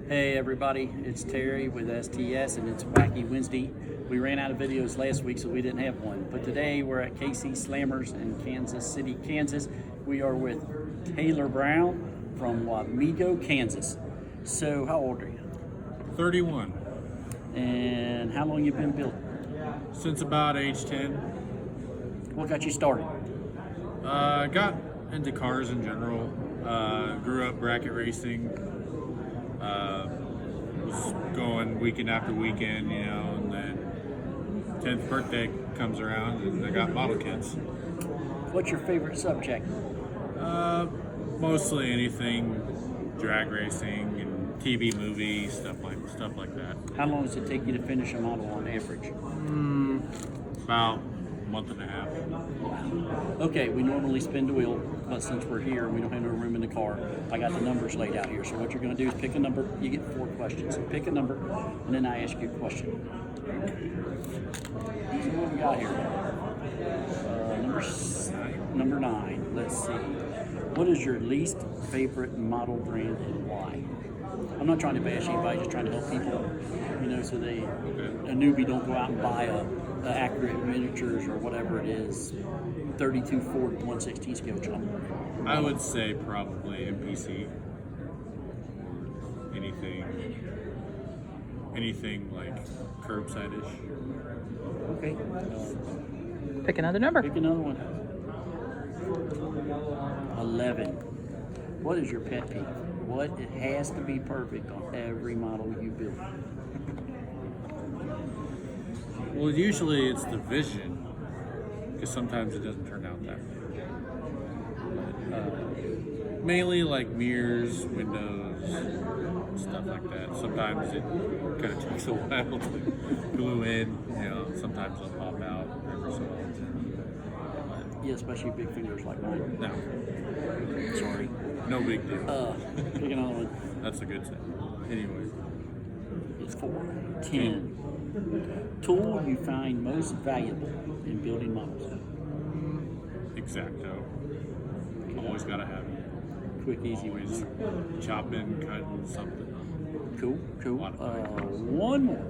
Hey everybody, it's Terry with STS and it's Wacky Wednesday. We ran out of videos last week so we didn't have one, but today we're at KC Slammers in Kansas City, Kansas. We are with Taylor Braun from Wamego, Kansas. So how old are you? 31. And how long you been building? Since about age 10. What got you started? Got into cars in general. Grew up bracket racing. Was going weekend after weekend, and then 10th birthday comes around and I got model kits. What's your favorite subject? Mostly anything drag racing and TV movies, stuff like that. How long does it take you to finish a model on average? About a month and a half. Okay, we normally spin the wheel, but since we're here, we don't have no room in the car. I got the numbers laid out here. So what you're going to do is pick a number. You get 4 questions. Pick a number, and then I ask you a question. So what we got here? Number 9. Let's see. What is your least favorite model brand and why? I'm not trying to bash anybody, just trying to help people, so a newbie don't go out and buy a accurate miniatures or whatever it is, 32 Ford 116 scale jump. I would say probably MPC. Anything like curbside-ish. Okay. Pick another number. Pick another one. 11. What is your pet peeve? It has to be perfect on every model you build? Well, usually it's the vision, because sometimes it doesn't turn out that way. Mainly like mirrors, windows, stuff like that. Sometimes it kind of takes a while to glue in. Sometimes they'll pop out every so often. Yeah, especially big fingers like mine. No. Sorry. No big deal. Pick another one. That's a good thing. Anyway. It's 4. 10. Tool you find most valuable in building models? Exacto. Always got to have it. Quick, easy Always one. chopping, cutting, something. Cool. One more.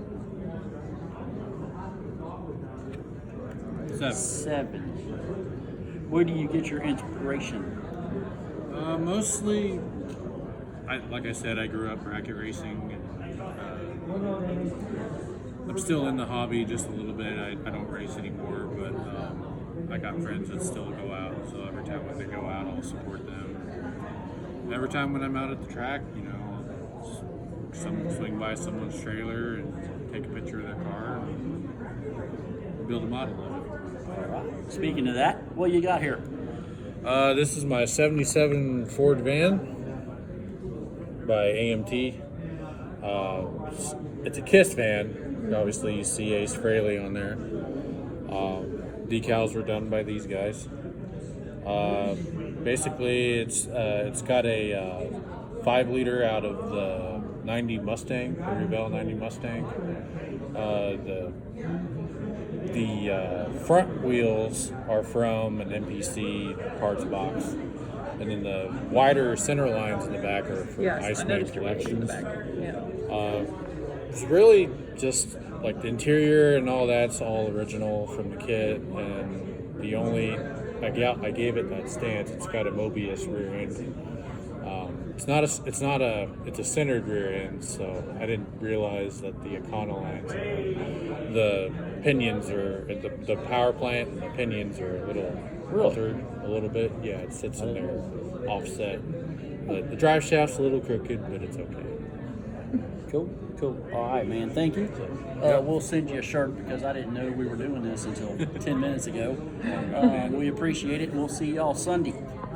7. Where do you get your inspiration? Mostly, like I said, I grew up bracket racing. I'm still in the hobby just a little bit. I don't race anymore, but I got friends that still go out. So every time when they go out, I'll support them. And every time when I'm out at the track, swing by someone's trailer and take a picture of their car and build a model of it. All right. Speaking of that, what you got here? This is my 77 Ford van by AMT. It's a KISS van. Obviously, you see Ace Frehley on there. Decals were done by these guys. Basically, it's got a 5-liter out of the 90 Mustang, the Rebelle 90 Mustang. The front wheels are from an MPC parts box, and then the wider center lines in the back are from Ice Made Collections. It's really just like the interior and all that's all original from the kit, and the only I gave it that stance. It's got a Mobius rear end. It's a centered rear end, so I didn't realize that the Econolines, the pinions the power plant and the pinions are a little altered a little bit. Yeah, it sits in there offset. The drive shaft's a little crooked, but it's okay. Cool. All right, man. Thank you. We'll send you a shirt because I didn't know we were doing this until 10 minutes ago. We appreciate it, and we'll see y'all Sunday.